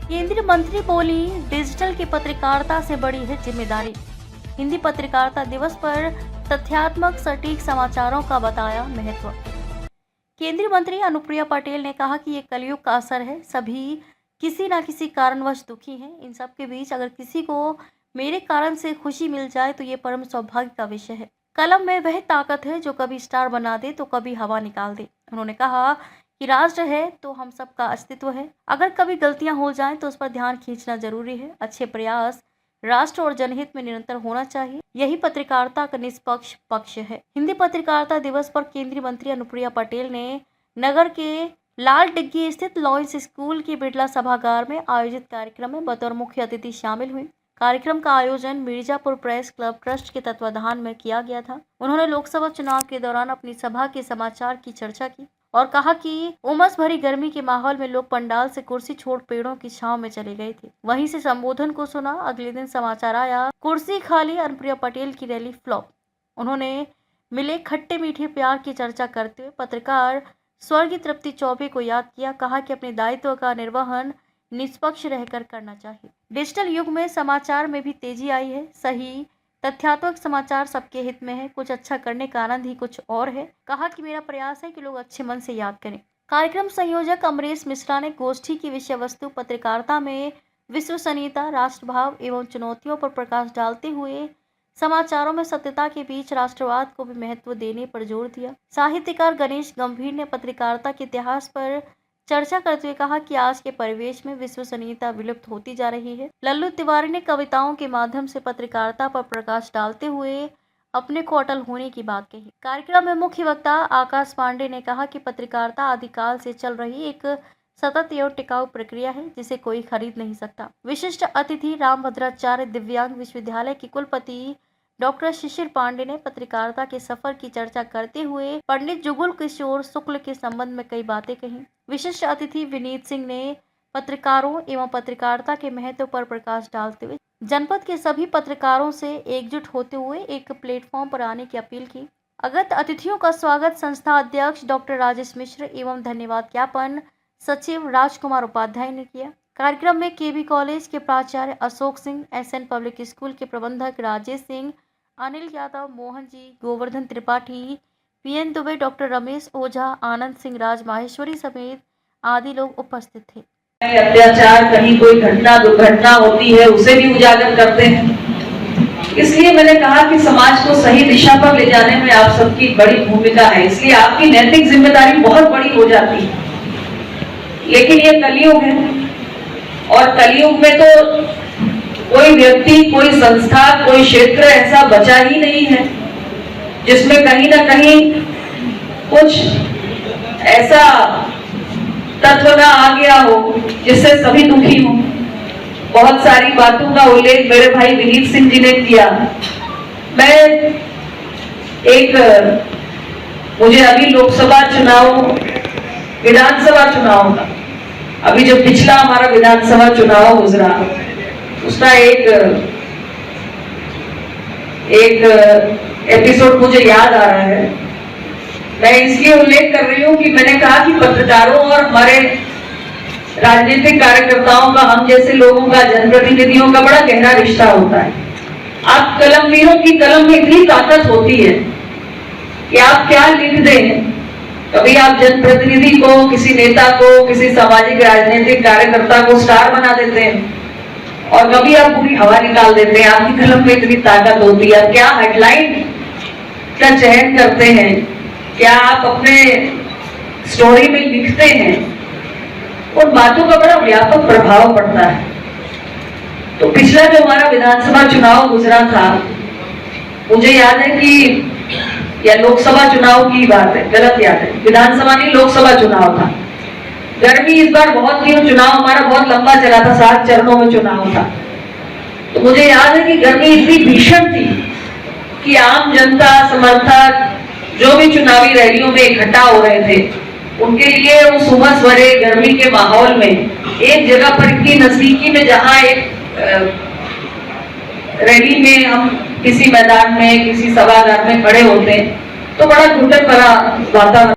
केंद्रीय मंत्री बोली, डिजिटल की पत्रकारिता से बड़ी है जिम्मेदारी। हिंदी पत्रकारिता दिवस पर तथ्यात्मक सटीक समाचारों का बताया महत्व। केंद्रीय मंत्री अनुप्रिया पटेल ने कहा कि ये कलयुग का असर है। सभी किसी न किसी कारणवश दुखी हैं। इन सब के बीच अगर किसी को मेरे कारण से खुशी मिल जाए तो ये परम सौभाग्य का विषय है। कलम में वह ताकत है जो कभी स्टार बना दे तो कभी हवा निकाल दे। उन्होंने कहा कि राष्ट्र है तो हम सबका अस्तित्व है। अगर कभी गलतियां हो जाएं तो उस पर ध्यान खींचना जरूरी है। अच्छे प्रयास राष्ट्र और जनहित में निरंतर होना चाहिए। यही पत्रकारिता का निष्पक्ष पक्ष है। हिंदी पत्रकारिता दिवस पर केंद्रीय मंत्री अनुप्रिया पटेल ने नगर के लाल डिग्गी स्थित लॉयंस स्कूल के बिरला सभागार में आयोजित कार्यक्रम में बतौर मुख्य अतिथि शामिल हुई। कार्यक्रम का आयोजन मिर्जापुर प्रेस क्लब ट्रस्ट के तत्वाधान में किया गया था। उन्होंने लोकसभा चुनाव के दौरान अपनी सभा के समाचार की चर्चा की और कहा कि उमस भरी गर्मी के माहौल में लोग पंडाल से कुर्सी छोड़ पेड़ों की छांव में चले गए थे। वहीं से संबोधन को सुना। अगले दिन समाचार आया, कुर्सी खाली, अनुप्रिया पटेल की रैली फ्लॉप। उन्होंने मिले खट्टे मीठे प्यार की चर्चा करते हुए पत्रकार स्वर्गीय तृप्ति चौबे को याद किया। कहा कि अपने दायित्व का निर्वहन निष्पक्ष रहकर करना चाहिए। डिजिटल युग में समाचार में भी तेजी आई है। सही तथ्यात्मक समाचार सबके हित में है। कुछ अच्छा करने का आनंद ही कुछ और है। कहा कि मेरा प्रयास है कि लोग अच्छे मन से याद करें। कार्यक्रम संयोजक अमरेश मिश्रा ने गोष्ठी की विषय वस्तु पत्रकारिता में विश्वसनीयता, राष्ट्रभाव एवं चुनौतियों पर प्रकाश डालते हुए समाचारों में सत्यता के बीच राष्ट्रवाद को भी महत्व देने पर जोर दिया। साहित्यकार गणेश गंभीर ने पत्रकारिता के इतिहास पर चर्चा करते हुए कहा कि आज के परिवेश में विश्वसनीयता विलुप्त होती जा रही है। लल्लू तिवारी ने कविताओं के माध्यम से पत्रकारिता पर प्रकाश डालते हुए अपने को अटल होने की बात कही। कार्यक्रम में मुख्य वक्ता आकाश पांडे ने कहा कि पत्रकारिता आदिकाल से चल रही एक सतत एवं टिकाऊ प्रक्रिया है जिसे कोई खरीद नहीं सकता। विशिष्ट अतिथि रामभद्राचार्य दिव्यांग विश्वविद्यालय की कुलपति डॉक्टर शिशिर पांडे ने पत्रकारिता के सफर की चर्चा करते हुए पंडित जुगुल किशोर शुक्ल के संबंध में कई बातें कही। विशिष्ट अतिथि विनीत सिंह ने पत्रकारों एवं पत्रकारिता के महत्व पर प्रकाश डालते हुए जनपद के सभी पत्रकारों से एकजुट होते हुए एक प्लेटफॉर्म पर आने की अपील की। अगत अतिथियों का स्वागत संस्था अध्यक्ष डॉक्टर राजेश मिश्र एवं धन्यवाद ज्ञापन सचिव राजकुमार उपाध्याय ने किया। कार्यक्रम में केबी कॉलेज के प्राचार्य Ashok Singh, SN public school के प्रबंधक राजेश सिंह, अनिल यादव, मोहन जी, गोवर्धन त्रिपाठी, पीएन दुबे, डॉक्टर रमेश ओझा, आनंद सिंह, राज माहेश्वरी समेत आदि लोग उपस्थित थे। अत्याचार, कहीं कोई घटना दुर्घटना होती है उसे भी उजागर करते हैं। इसलिए मैंने कहा कि समाज को सही दिशा पर ले जाने में आप सबकी बड़ी भूमिका है। इसलिए आपकी नैतिक जिम्मेदारी बहुत बड़ी हो जाती है। लेकिन ये कलयुग है और कलयुग में तो कोई व्यक्ति, कोई संस्था, कोई क्षेत्र ऐसा बचा ही नहीं है जिसमें कहीं ना कहीं कुछ ऐसा तत्व ना आ गया हो जिससे सभी दुखी हो। बहुत सारी बातों का उल्लेख मेरे भाई विनीत सिंह जी ने किया। मुझे अभी लोकसभा चुनाव, विधानसभा चुनाव का, अभी जो पिछला हमारा विधानसभा चुनाव गुजरा उसका एक एपिसोड मुझे याद आ रहा है। मैं इसलिए उल्लेख कर रही हूँ कि मैंने कहा कि पत्रकारों और हमारे राजनीतिक कार्यकर्ताओं का, हम जैसे लोगों का, जनप्रतिनिधियों का बड़ा गहरा रिश्ता होता है। आप कलमवीरों की कलम में इतनी ताकत होती है कि आप क्या लिख दें। कभी आप जनप्रतिनिधि को, किसी नेता को, किसी सामाजिक राजनीतिक कार्यकर्ता को स्टार बना देते हैं और कभी आप पूरी हवा निकाल देते हैं। आपकी कलम में इतनी ताकत होती है। क्या हेडलाइन का चयन करते हैं, क्या आप अपने स्टोरी में लिखते हैं, उन बातों का बड़ा व्यापक प्रभाव पड़ता है। तो पिछला जो हमारा विधानसभा चुनाव गुजरा था, मुझे याद है कि, या लोकसभा चुनाव की बात है, गलत याद है, विधानसभा नहीं लोकसभा चुनाव था। गर्मी इस बार बहुत थी और चुनाव हमारा बहुत लंबा चला था, 7 चरणों में चुनाव था। तो मुझे याद है कि गर्मी इतनी भीषण थी कि आम जनता, समर्थक जो भी चुनावी रैलियों में इकट्ठा हो रहे थे, उनके लिए उस उमस भरे गर्मी के माहौल में एक जगह पर इतनी नजदीकी में, जहां एक रैली में हम किसी मैदान में, किसी सभागार में खड़े होते हैं, तो बड़ा घुटन भरा वातावरण